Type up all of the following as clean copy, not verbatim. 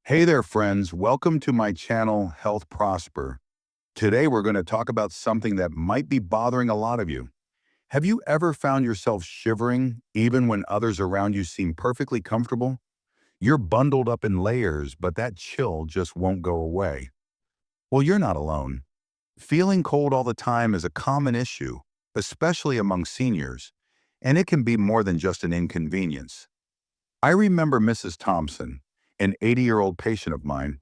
Hey there, friends. Welcome to my channel, Health Prosper. Today, we're going to talk about something that might be bothering a lot of you. Have you ever found yourself shivering even when others around you seem perfectly comfortable? You're bundled up in layers, but that chill just won't go away. Well, you're not alone. Feeling cold all the time is a common issue, especially among seniors, and it can be more than just an inconvenience. I remember Mrs. Thompson, an 80-year-old patient of mine.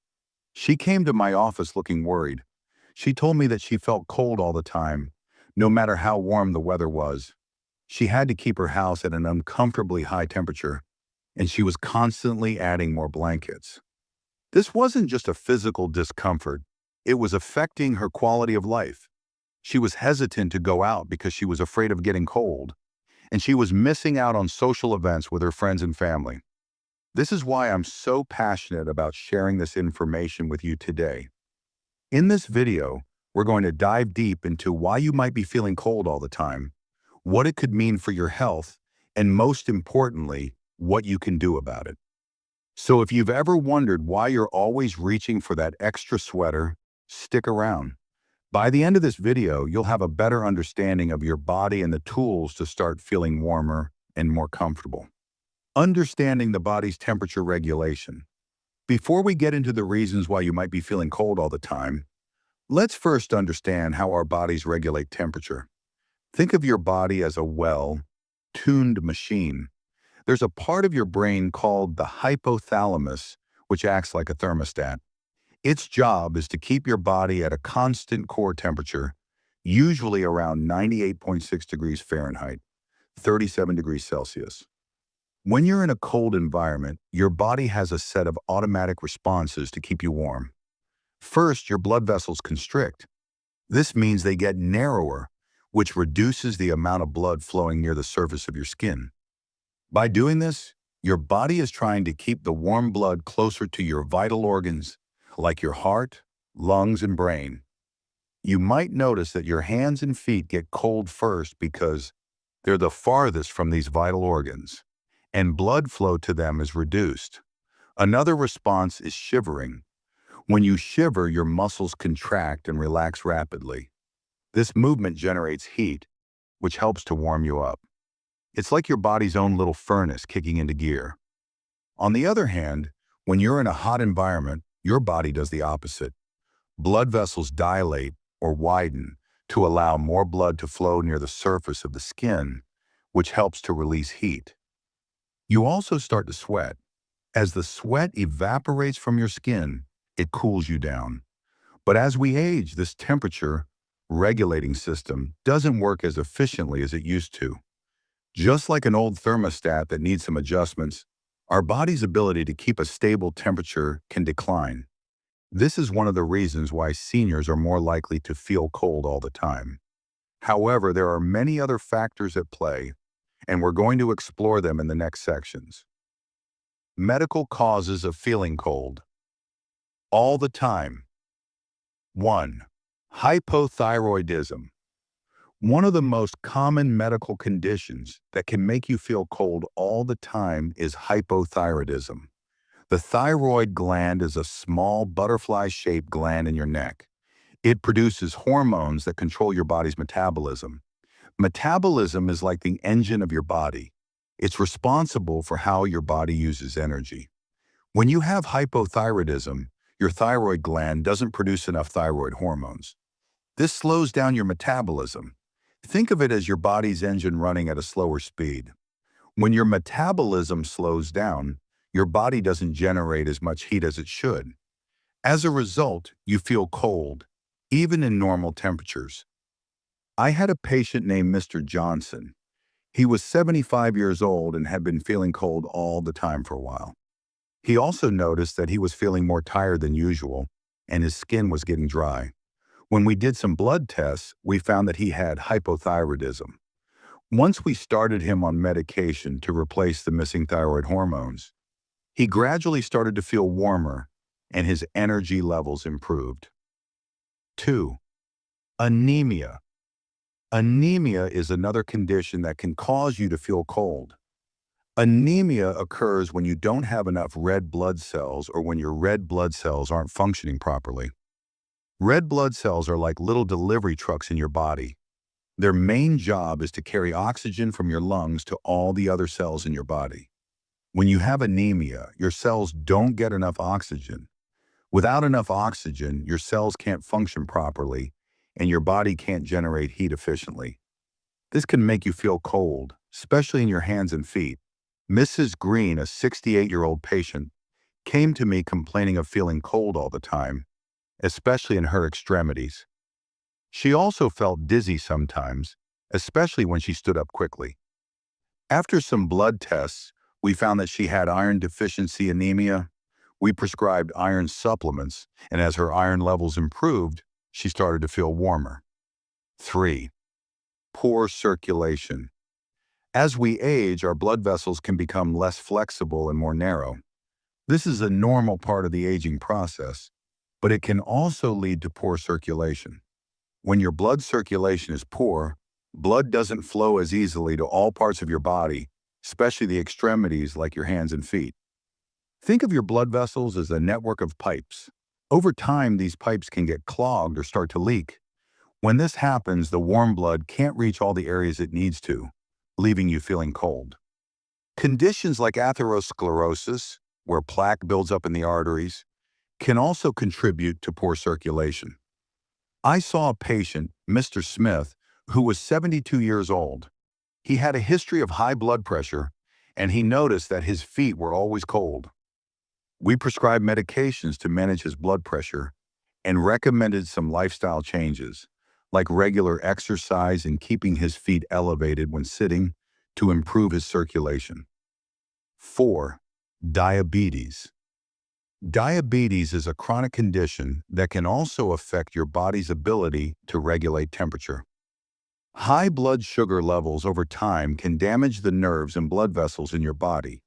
She came to my office looking worried. She told me that she felt cold all the time, no matter how warm the weather was. She had to keep her house at an uncomfortably high temperature, and she was constantly adding more blankets. This wasn't just a physical discomfort, it was affecting her quality of life. She was hesitant to go out because she was afraid of getting cold, and she was missing out on social events with her friends and family. This is why I'm so passionate about sharing this information with you today. In this video, we're going to dive deep into why you might be feeling cold all the time, what it could mean for your health, and most importantly, what you can do about it. So if you've ever wondered why you're always reaching for that extra sweater, stick around. By the end of this video, you'll have a better understanding of your body and the tools to start feeling warmer and more comfortable. Understanding the body's temperature regulation. Before we get into the reasons why you might be feeling cold all the time, let's first understand how our bodies regulate temperature. Think of your body as a well-tuned machine. There's a part of your brain called the hypothalamus, which acts like a thermostat. Its job is to keep your body at a constant core temperature, usually around 98.6 degrees Fahrenheit, 37 degrees Celsius. When you're in a cold environment, your body has a set of automatic responses to keep you warm. First, your blood vessels constrict. This means they get narrower, which reduces the amount of blood flowing near the surface of your skin. By doing this, your body is trying to keep the warm blood closer to your vital organs, like your heart, lungs, and brain. You might notice that your hands and feet get cold first because they're the farthest from these vital organs, and blood flow to them is reduced. Another response is shivering. When you shiver, your muscles contract and relax rapidly. This movement generates heat, which helps to warm you up. It's like your body's own little furnace kicking into gear. On the other hand, when you're in a hot environment, your body does the opposite. Blood vessels dilate or widen to allow more blood to flow near the surface of the skin, which helps to release heat. You also start to sweat. As the sweat evaporates from your skin, it cools you down. But as we age, this temperature regulating system doesn't work as efficiently as it used to. Just like an old thermostat that needs some adjustments, our body's ability to keep a stable temperature can decline. This is one of the reasons why seniors are more likely to feel cold all the time. However, there are many other factors at play, and we're going to explore them in the next sections. Medical causes of feeling cold. All the time. 1. Hypothyroidism. One of the most common medical conditions that can make you feel cold all the time is hypothyroidism. The thyroid gland is a small butterfly-shaped gland in your neck. It produces hormones that control your body's metabolism. Metabolism is like the engine of your body. It's responsible for how your body uses energy. When you have hypothyroidism, your thyroid gland doesn't produce enough thyroid hormones. This slows down your metabolism. Think of it as your body's engine running at a slower speed. When your metabolism slows down, your body doesn't generate as much heat as it should. As a result, you feel cold, even in normal temperatures. I had a patient named Mr. Johnson. He was 75 years old and had been feeling cold all the time for a while. He also noticed that he was feeling more tired than usual, and his skin was getting dry. When we did some blood tests, we found that he had hypothyroidism. Once we started him on medication to replace the missing thyroid hormones, he gradually started to feel warmer, and his energy levels improved. 2. Anemia. Anemia is another condition that can cause you to feel cold. Anemia occurs when you don't have enough red blood cells or when your red blood cells aren't functioning properly. Red blood cells are like little delivery trucks in your body. Their main job is to carry oxygen from your lungs to all the other cells in your body. When you have anemia, your cells don't get enough oxygen. Without enough oxygen, your cells can't function properly, and your body can't generate heat efficiently. This can make you feel cold, especially in your hands and feet. Mrs. Green, a 68-year-old patient, came to me complaining of feeling cold all the time, especially in her extremities. She also felt dizzy sometimes, especially when she stood up quickly. After some blood tests, we found that she had iron deficiency anemia. We prescribed iron supplements, and as her iron levels improved, she started to feel warmer. 3. Poor circulation. As we age, our blood vessels can become less flexible and more narrow. This is a normal part of the aging process, but it can also lead to poor circulation. When your blood circulation is poor, blood doesn't flow as easily to all parts of your body, especially the extremities like your hands and feet. Think of your blood vessels as a network of pipes. Over time, these pipes can get clogged or start to leak. When this happens, the warm blood can't reach all the areas it needs to, leaving you feeling cold. Conditions like atherosclerosis, where plaque builds up in the arteries, can also contribute to poor circulation. I saw a patient, Mr. Smith, who was 72 years old. He had a history of high blood pressure, and he noticed that his feet were always cold. We prescribed medications to manage his blood pressure and recommended some lifestyle changes, like regular exercise and keeping his feet elevated when sitting to improve his circulation. 4. Diabetes. Diabetes is a chronic condition that can also affect your body's ability to regulate temperature. High blood sugar levels over time can damage the nerves and blood vessels in your body.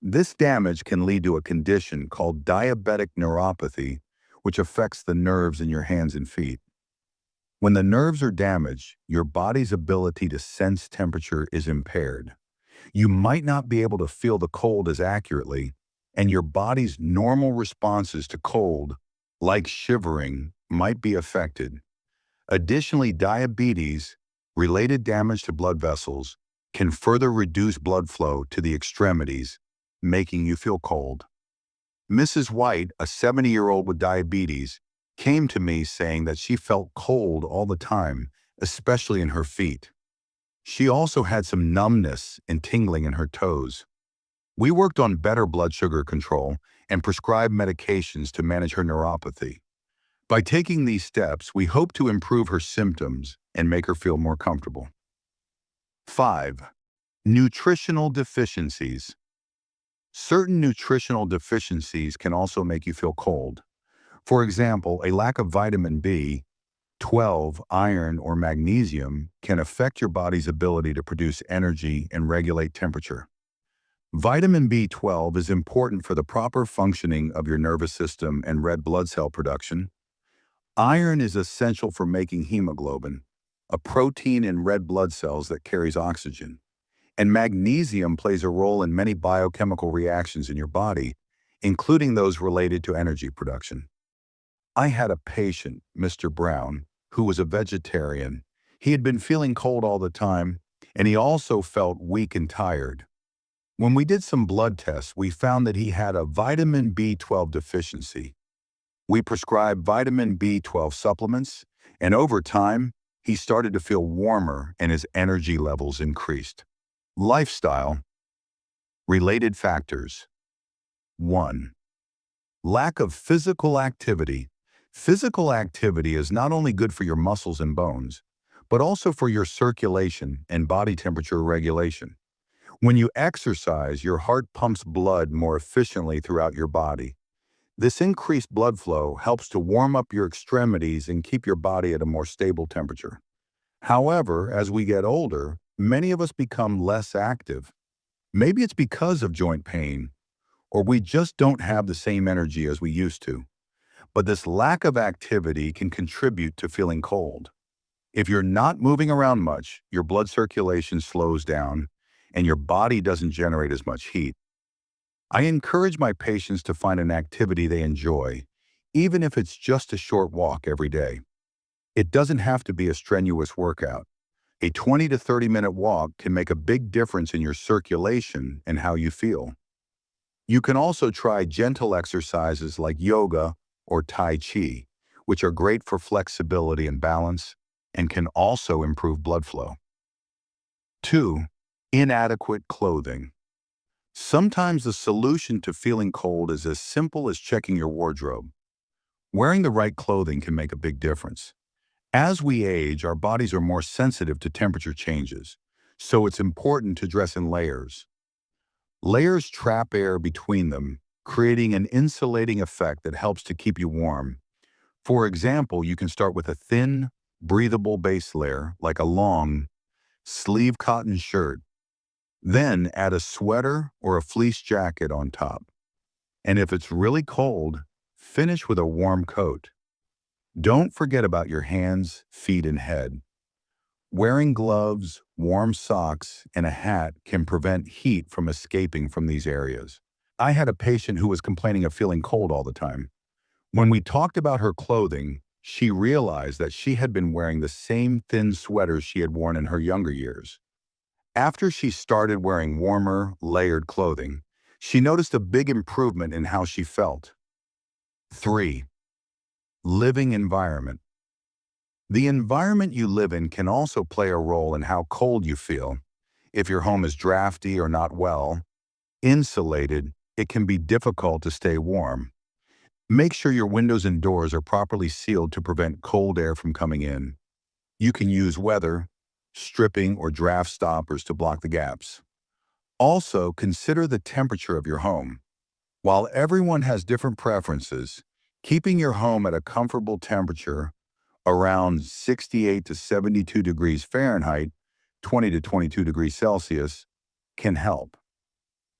This damage can lead to a condition called diabetic neuropathy, which affects the nerves in your hands and feet. When the nerves are damaged, your body's ability to sense temperature is impaired. You might not be able to feel the cold as accurately, and your body's normal responses to cold, like shivering, might be affected. Additionally, diabetes, related damage to blood vessels, can further reduce blood flow to the extremities, making you feel cold. Mrs. White, a 70-year-old with diabetes, came to me saying that she felt cold all the time, especially in her feet. She also had some numbness and tingling in her toes. We worked on better blood sugar control and prescribed medications to manage her neuropathy. By taking these steps, we hope to improve her symptoms and make her feel more comfortable. 5. Nutritional deficiencies. Certain nutritional deficiencies can also make you feel cold. For example, a lack of vitamin B12, iron, or magnesium can affect your body's ability to produce energy and regulate temperature. Vitamin B12 is important for the proper functioning of your nervous system and red blood cell production. Iron is essential for making hemoglobin, a protein in red blood cells that carries oxygen. And magnesium plays a role in many biochemical reactions in your body, including those related to energy production. I had a patient, Mr. Brown, who was a vegetarian. He had been feeling cold all the time, and he also felt weak and tired. When we did some blood tests, we found that he had a vitamin B12 deficiency. We prescribed vitamin B12 supplements, and over time, he started to feel warmer and his energy levels increased. Lifestyle. Related factors. 1. Lack of physical activity. Physical activity is not only good for your muscles and bones, but also for your circulation and body temperature regulation. When you exercise, your heart pumps blood more efficiently throughout your body. This increased blood flow helps to warm up your extremities and keep your body at a more stable temperature. However, as we get older, many of us become less active. Maybe it's because of joint pain, or we just don't have the same energy as we used to. But this lack of activity can contribute to feeling cold. If you're not moving around much, your blood circulation slows down, and your body doesn't generate as much heat. I encourage my patients to find an activity they enjoy, even if it's just a short walk every day. It doesn't have to be a strenuous workout. A 20 to 30-minute walk can make a big difference in your circulation and how you feel. You can also try gentle exercises like yoga or Tai Chi, which are great for flexibility and balance and can also improve blood flow. 2. Inadequate clothing. Sometimes the solution to feeling cold is as simple as checking your wardrobe. Wearing the right clothing can make a big difference. As we age, our bodies are more sensitive to temperature changes, so it's important to dress in layers. Layers trap air between them, creating an insulating effect that helps to keep you warm. For example, you can start with a thin, breathable base layer, like a long, sleeve cotton shirt. Then add a sweater or a fleece jacket on top. And if it's really cold, finish with a warm coat. Don't forget about your hands, feet, and head. Wearing gloves, warm socks, and a hat can prevent heat from escaping from these areas. I had a patient who was complaining of feeling cold all the time. When we talked about her clothing, she realized that she had been wearing the same thin sweaters she had worn in her younger years. After she started wearing warmer, layered clothing, she noticed a big improvement in how she felt. 3. Living environment. The environment you live in can also play a role in how cold you feel. If your home is drafty or not well insulated, it can be difficult to stay warm. Make sure your windows and doors are properly sealed to prevent cold air from coming in. You can use weather, stripping, or draft stoppers to block the gaps. Also, consider the temperature of your home. While everyone has different preferences, keeping your home at a comfortable temperature around 68 to 72 degrees Fahrenheit, 20 to 22 degrees Celsius, can help.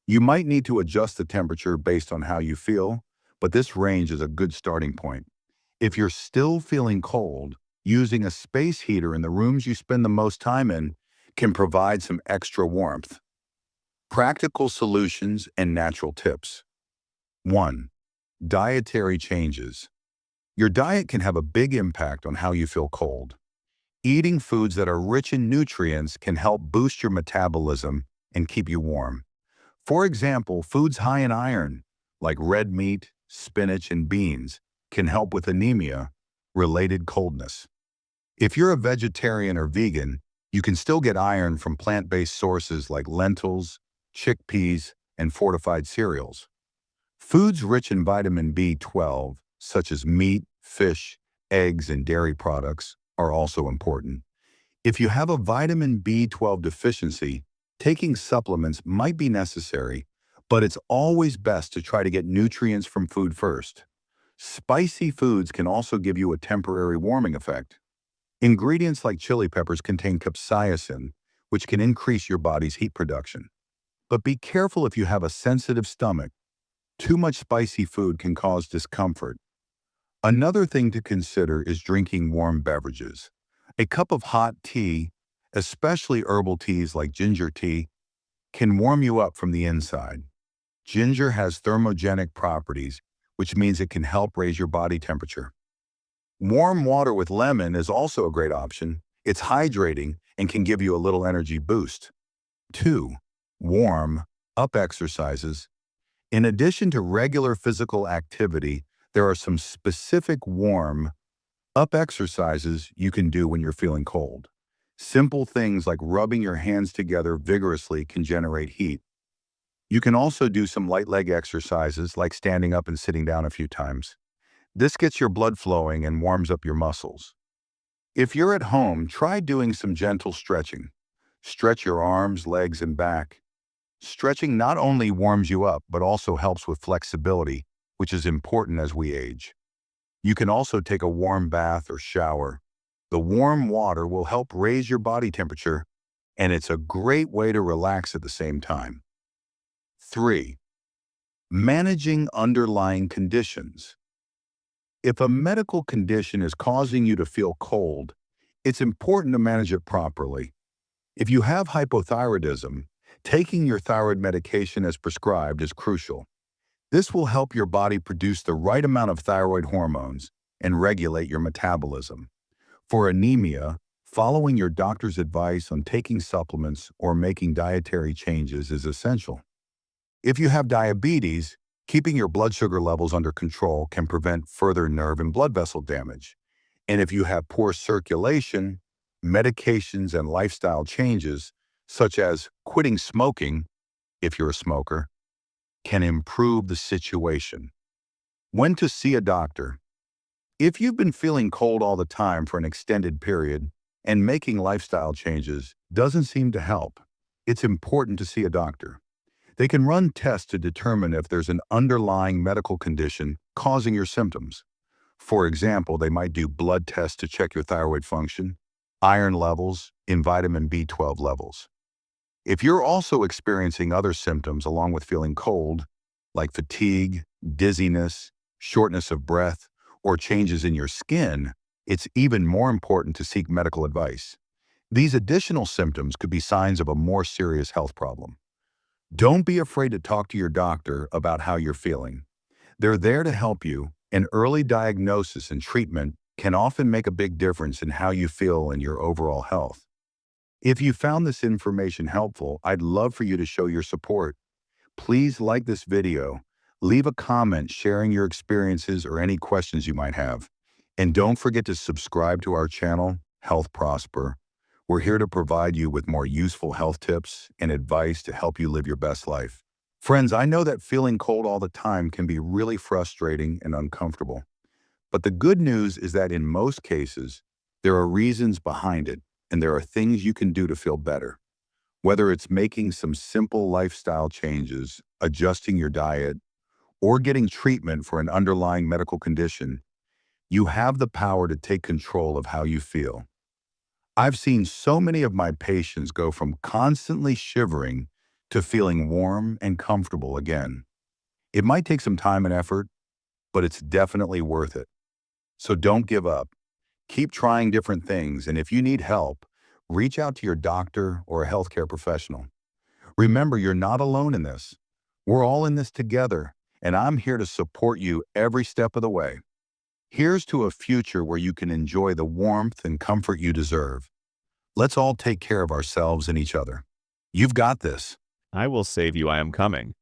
You might need to adjust the temperature based on how you feel, but this range is a good starting point. If you're still feeling cold, using a space heater in the rooms you spend the most time in can provide some extra warmth. Practical solutions and natural tips. 1. Dietary changes. Your diet can have a big impact on how you feel cold. Eating foods that are rich in nutrients can help boost your metabolism and keep you warm. For example, foods high in iron, like red meat, spinach, and beans, can help with anemia-related coldness. If you're a vegetarian or vegan, you can still get iron from plant-based sources like lentils, chickpeas, and fortified cereals. Foods rich in vitamin B12, such as meat, fish, eggs, and dairy products, are also important. If you have a vitamin B12 deficiency, taking supplements might be necessary, but it's always best to try to get nutrients from food first. Spicy foods can also give you a temporary warming effect. Ingredients like chili peppers contain capsaicin, which can increase your body's heat production. But be careful if you have a sensitive stomach. Too much spicy food can cause discomfort. Another thing to consider is drinking warm beverages. A cup of hot tea, especially herbal teas like ginger tea, can warm you up from the inside. Ginger has thermogenic properties, which means it can help raise your body temperature. Warm water with lemon is also a great option. It's hydrating and can give you a little energy boost. 2. Warm up exercises. In addition to regular physical activity, there are some specific warm up exercises you can do when you're feeling cold. Simple things like rubbing your hands together vigorously can generate heat. You can also do some light leg exercises like standing up and sitting down a few times. This gets your blood flowing and warms up your muscles. If you're at home, try doing some gentle stretching. Stretch your arms, legs, and back. Stretching not only warms you up, but also helps with flexibility, which is important as we age. You can also take a warm bath or shower. The warm water will help raise your body temperature, and it's a great way to relax at the same time. 3. Managing underlying conditions. If a medical condition is causing you to feel cold, it's important to manage it properly. If you have hypothyroidism, Taking your thyroid medication as prescribed is crucial. This will help your body produce the right amount of thyroid hormones and regulate your metabolism. For anemia, following your doctor's advice on taking supplements or making dietary changes is essential. If you have diabetes, keeping your blood sugar levels under control can prevent further nerve and blood vessel damage. And if you have poor circulation, medications and lifestyle changes, such as quitting smoking, if you're a smoker, can improve the situation. When to see a doctor? If you've been feeling cold all the time for an extended period and making lifestyle changes doesn't seem to help, it's important to see a doctor. They can run tests to determine if there's an underlying medical condition causing your symptoms. For example, they might do blood tests to check your thyroid function, iron levels, and vitamin B12 levels. If you're also experiencing other symptoms along with feeling cold, like fatigue, dizziness, shortness of breath, or changes in your skin, it's even more important to seek medical advice. These additional symptoms could be signs of a more serious health problem. Don't be afraid to talk to your doctor about how you're feeling. They're there to help you, and early diagnosis and treatment can often make a big difference in how you feel and your overall health. If you found this information helpful, I'd love for you to show your support. Please like this video, leave a comment sharing your experiences or any questions you might have. And don't forget to subscribe to our channel, Health Prosper. We're here to provide you with more useful health tips and advice to help you live your best life. Friends, I know that feeling cold all the time can be really frustrating and uncomfortable. But the good news is that in most cases, there are reasons behind it, and there are things you can do to feel better. Whether it's making some simple lifestyle changes, adjusting your diet, or getting treatment for an underlying medical condition, you have the power to take control of how you feel. I've seen so many of my patients go from constantly shivering to feeling warm and comfortable again. It might take some time and effort, but it's definitely worth it. So don't give up. Keep trying different things, and if you need help, reach out to your doctor or a healthcare professional. Remember, you're not alone in this. We're all in this together, and I'm here to support you every step of the way. Here's to a future where you can enjoy the warmth and comfort you deserve. Let's all take care of ourselves and each other. You've got this. I will save you. I am coming.